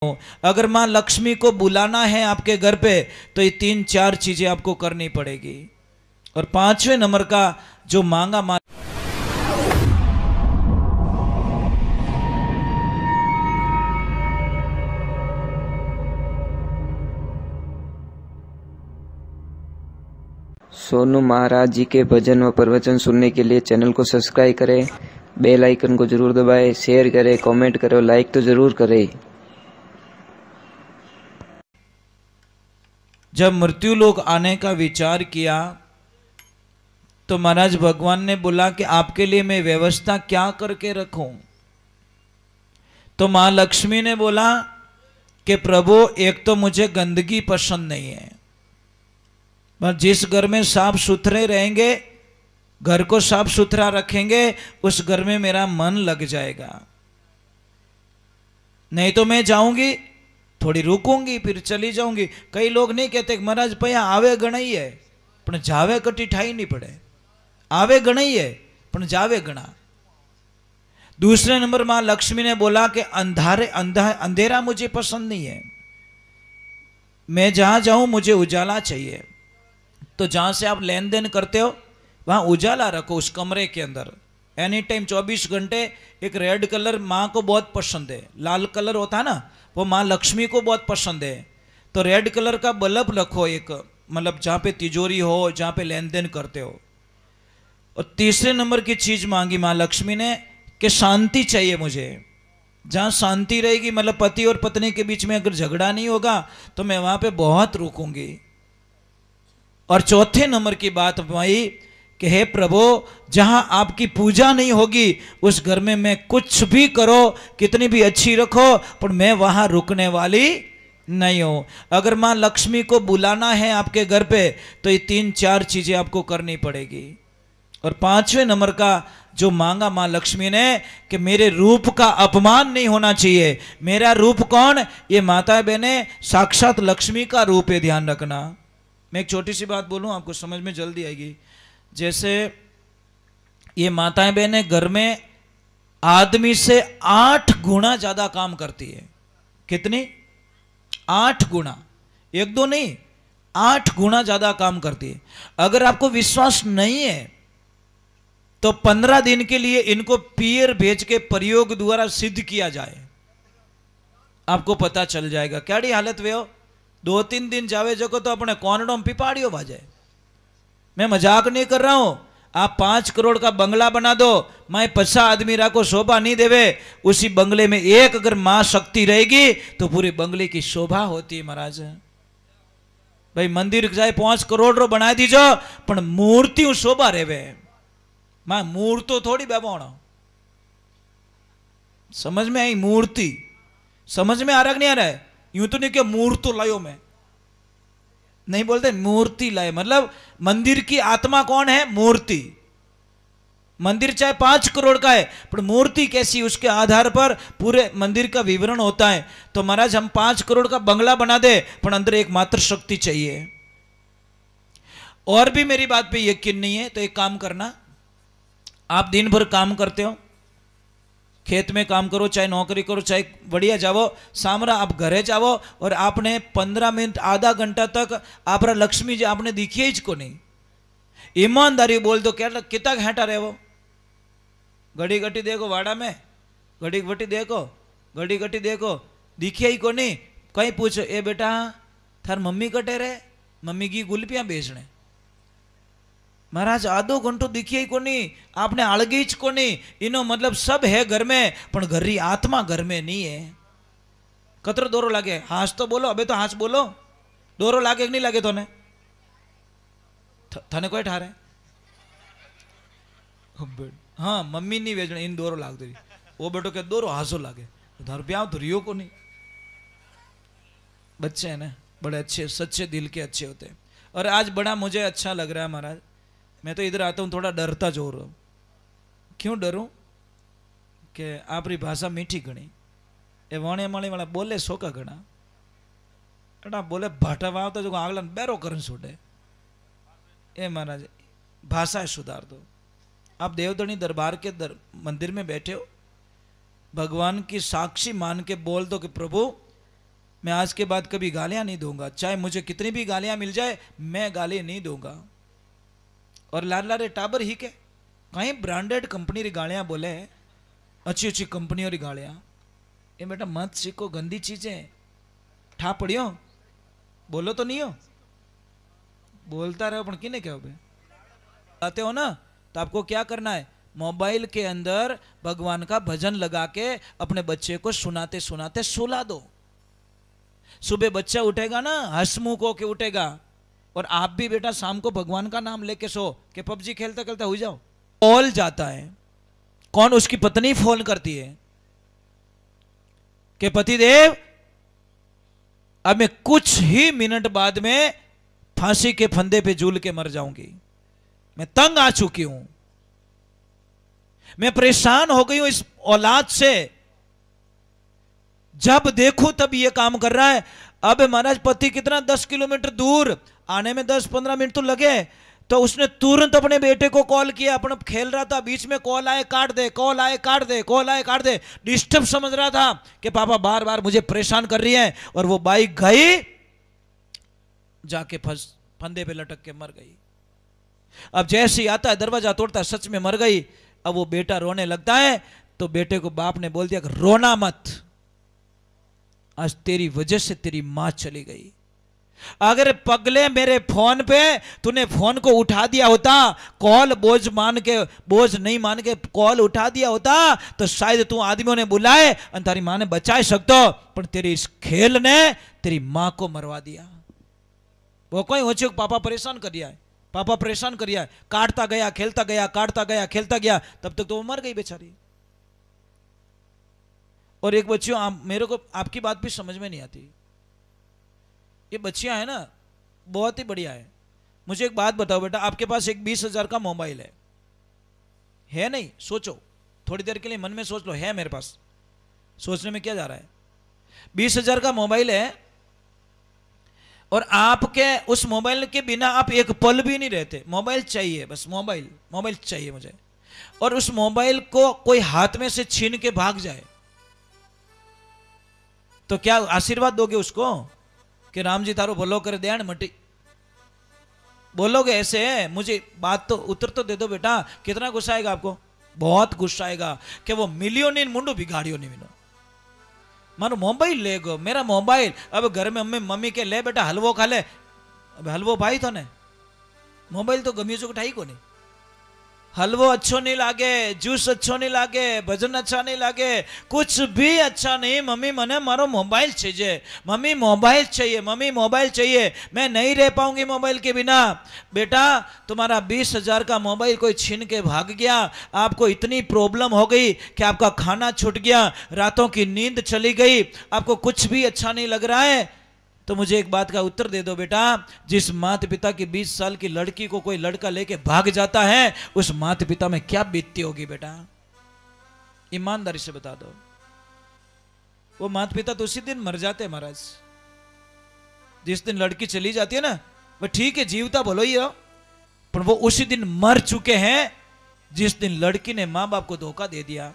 अगर माँ लक्ष्मी को बुलाना है आपके घर पे तो ये 3-4 चीजें आपको करनी पड़ेगी। और 5वें नंबर का जो मांगा माँ सोनू महाराज जी के भजन व प्रवचन सुनने के लिए चैनल को सब्सक्राइब करें, बेल आइकन को जरूर दबाएं, शेयर करें, कमेंट करें, लाइक तो जरूर करें। जब मृत्यु लोक आने का विचार किया तो महाराज भगवान ने बोला कि आपके लिए मैं व्यवस्था क्या करके रखूं। तो मां लक्ष्मी ने बोला कि प्रभु एक तो मुझे गंदगी पसंद नहीं है, पर जिस घर में साफ सुथरे रहेंगे, घर को साफ सुथरा रखेंगे, उस घर में मेरा मन लग जाएगा। नहीं तो मैं जाऊंगी, थोड़ी रुकूंगी, फिर चली जाऊंगी। कई लोग नहीं कहते महाराज भैया आवे गणाई है पण जावे कटी ठाई नहीं पड़े। आवे गणाई है पण जावे गणा। दूसरे नंबर मां लक्ष्मी ने बोला कि अंधेरा मुझे पसंद नहीं है, मैं जहां जाऊं मुझे उजाला चाहिए। तो जहां से आप लेन देन करते हो वहां उजाला रखो उस कमरे के अंदर। एनी टाइम 24 घंटे। एक रेड कलर माँ को बहुत पसंद है, लाल कलर होता है ना, वो माँ लक्ष्मी को बहुत पसंद है। तो रेड कलर का बल्ब रखो एक, मतलब जहाँ पे तिजोरी हो, जहाँ पे लेन देन करते हो। और तीसरे नंबर की चीज मांगी माँ लक्ष्मी ने कि शांति चाहिए मुझे। जहाँ शांति रहेगी, मतलब पति और पत्नी के बीच में अगर झगड़ा नहीं होगा तो मैं वहाँ पे बहुत रुकूंगी। और चौथे नंबर की बात भाई कि हे प्रभु, जहां आपकी पूजा नहीं होगी उस घर में मैं कुछ भी करो, कितनी भी अच्छी रखो, पर मैं वहां रुकने वाली नहीं हूं। अगर मां लक्ष्मी को बुलाना है आपके घर पे तो ये 3-4 चीजें आपको करनी पड़ेगी। और 5वें नंबर का जो मांगा मां लक्ष्मी ने कि मेरे रूप का अपमान नहीं होना चाहिए। मेरा रूप कौन? ये माता बहने साक्षात लक्ष्मी का रूप है, ध्यान रखना। मैं एक छोटी सी बात बोलूं, आपको समझ में जल्दी आएगी। जैसे ये माताएं बहनें घर में आदमी से 8 गुना ज्यादा काम करती है। कितनी? 8 गुना, 1-2 नहीं, 8 गुना ज्यादा काम करती है। अगर आपको विश्वास नहीं है तो 15 दिन के लिए इनको पियर भेज के प्रयोग द्वारा सिद्ध किया जाए, आपको पता चल जाएगा क्या हालत वे हो। 2-3 दिन जावे जको तो अपने कोनडों में पिपाड़ियो बाजे। मैं मजाक नहीं कर रहा हूं। आप 5 करोड़ का बंगला बना दो, मैं 50 आदमी को शोभा नहीं देवे। उसी बंगले में एक अगर मां शक्ति रहेगी तो पूरे बंगले की शोभा होती है महाराज। भाई मंदिर जाए 5 करोड़ रो बना दीजो, पण मूर्ति शोभा रेवे। मां मूर्तो थोड़ी बेबोणो। समझ में आई? मूर्ति समझ में आ रहा नहीं आ रहा है? यूं तो नहीं कि मूर्तो लायो मैं, नहीं बोलते मूर्ति लाए, मतलब मंदिर की आत्मा कौन है? मूर्ति। मंदिर चाहे 5 करोड़ का है पर मूर्ति कैसी, उसके आधार पर पूरे मंदिर का विवरण होता है। तो महाराज हम 5 करोड़ का बंगला बना दे पर अंदर एक मात्र शक्ति चाहिए। और भी मेरी बात पे यकीन नहीं है तो एक काम करना, आप दिन भर काम करते हो, खेत में काम करो, चाहे नौकरी करो, चाहे बढ़िया जाओ, सामरा आप घरे जाओ और आपने 15 मिनट आधा घंटा तक आप लक्ष्मी जी आपने दिखी ही को नहीं। ईमानदारी बोल दो क्या कितना घंटा रहे वो? घड़ी घटी देखो वाड़ा में, घड़ी घटी देखो, घड़ी घटी देखो, दिखे ही को नहीं। कहीं पूछो ए बेटा थार मम्मी कटे रे, मम्मी की गुलपियां बेचने। महाराज आधो घंटो दिखिए को नहीं, आपने आड़गी ज को नहीं। इनो मतलब सब है घर में पण घर री आत्मा घर में नहीं है। कतरो दोरो लागे? हाथ तो बोलो, अबे तो हाथ बोलो। दोरो लागे कि नहीं लागे? तोने थाने कोई ठारे? हाँ मम्मी नहीं वेचने, इन दोरो लाग दे। वो बेटो के दोरो हासो लागे, उधर ब्याह तो रियो को नहीं। बच्चे हैं ना, बड़े अच्छे सच्चे दिल के अच्छे होते हैं। और आज बड़ा मुझे अच्छा लग रहा है महाराज। मैं तो इधर आता हूँ थोड़ा डरता जोर हूँ। क्यों डरूं? कि आपरी भाषा मीठी घणी, ए वाणे माणी वाला बोले सोका घना, एटा बोले भाटा वाव तो जो आगला बैरो करन छोड़े। ए महाराज भाषा सुधार दो। आप देवधनी दरबार के मंदिर में बैठे हो, भगवान की साक्षी मान के बोल दो कि प्रभु मैं आज के बाद कभी गालियां नहीं दूंगा, चाहे मुझे कितनी भी गालियां मिल जाए, मैं गाली नहीं दूंगा। और लारे टाबर ही के कहीं ब्रांडेड कंपनी री गालियां बोले, अच्छी अच्छी कंपनियों री गालियां, ये बेटा मत सीखो, गंदी चीजें। ठा पड़ियो, बोलो तो नहीं हो, बोलता रहो, पण किने क्या हो आते हो ना, तो आपको क्या करना है, मोबाइल के अंदर भगवान का भजन लगा के अपने बच्चे को सुनाते सुनाते सुला दो। सुबह बच्चा उठेगा ना, हंसमुख होके उठेगा। और आप भी बेटा शाम को भगवान का नाम लेके सो, कि पबजी खेलते खेलते हो जाओ। कॉल जाता है, कौन? उसकी पत्नी फोन करती है कि पतिदेव अब मैं कुछ ही मिनट बाद में फांसी के फंदे पे झूल के मर जाऊंगी, मैं तंग आ चुकी हूं, मैं परेशान हो गई हूं इस औलाद से। जब देखूं तब ये काम कर रहा है। अब महाराज पति कितना 10 किलोमीटर दूर, आने में 10-15 मिनट तो लगे, तो उसने तुरंत अपने बेटे को कॉल किया। अपन खेल रहा था, बीच में कॉल आए काट दे, कॉल आए काट दे, कॉल आए काट दे। डिस्टर्ब समझ रहा था कि पापा बार बार मुझे परेशान कर रही है। और वो बाइक गई, जाके फंदे पे लटक के मर गई। अब जैसे ही आता है दरवाजा तोड़ता है, सच में मर गई। अब वो बेटा रोने लगता है, तो बेटे को बाप ने बोल दिया कि रोना मत, आज तेरी वजह से तेरी मां चली गई। अगर पगले मेरे फोन पे तूने फोन को उठा दिया होता, कॉल बोझ नहीं मान के कॉल उठा दिया होता, तो शायद तू आदमियों ने बुलाए और तारी मां ने बचा सकतो, पर तेरी इस खेल ने तेरी मां को मरवा दिया। वो कोई हो चुक, पापा परेशान कर दिया है, पापा परेशान कर दिया है। काटता गया, खेलता गया, काटता गया, खेलता गया, तब तक तो वो मर गई बेचारी। और एक बच्चियों, मेरे को आपकी बात भी समझ में नहीं आती। ये बच्चियां है ना, बहुत ही बढ़िया है। मुझे एक बात बताओ बेटा, आपके पास एक 20,000 का मोबाइल है नहीं? सोचो थोड़ी देर के लिए, मन में सोच लो, है मेरे पास। सोचने में क्या जा रहा है? 20,000 का मोबाइल है, और आपके उस मोबाइल के बिना आप एक पल भी नहीं रहते। मोबाइल चाहिए, बस मोबाइल चाहिए मुझे। और उस मोबाइल को कोई हाथ में से छीन के भाग जाए, तो क्या आशीर्वाद दोगे उसको कि राम जी तारो भलो करे दयान मटी? बोलोगे ऐसे? मुझे बात तो उत्तर तो दे दो बेटा। कितना गुस्सा आएगा आपको? बहुत गुस्सा आएगा कि वो मिलियन मुंडो बिगाड़ियो नहीं मिलो, मारो मोबाइल ले गो, मेरा मोबाइल। अब घर में मम्मी के ले बेटा हलवो खा ले, अब हलवो भाई तो ने, मोबाइल तो गमी चुक ठाई को नहीं। हलवो अच्छो नहीं लागे, जूस अच्छो नहीं लागे, भजन अच्छा नहीं लागे, कुछ भी अच्छा नहीं। मम्मी मने मारो मोबाइल चाहिए, मम्मी मोबाइल चाहिए, मम्मी मोबाइल चाहिए, मैं नहीं रह पाऊंगी मोबाइल के बिना। बेटा तुम्हारा 20,000 का मोबाइल कोई छीन के भाग गया, आपको इतनी प्रॉब्लम हो गई कि आपका खाना छूट गया, रातों की नींद चली गई, आपको कुछ भी अच्छा नहीं लग रहा है, तो मुझे एक बात का उत्तर दे दो बेटा। जिस माता पिता की 20 साल की लड़की को कोई लड़का लेके भाग जाता है, उस माता पिता में क्या बीतती होगी बेटा? ईमानदारी से बता दो। वो माता पिता तो उसी दिन मर जाते हैं महाराज। जिस दिन लड़की चली जाती है ना, वो ठीक है जीवता बोलो ही हो, पर वो उसी दिन मर चुके हैं जिस दिन लड़की ने मां बाप को धोखा दे दिया।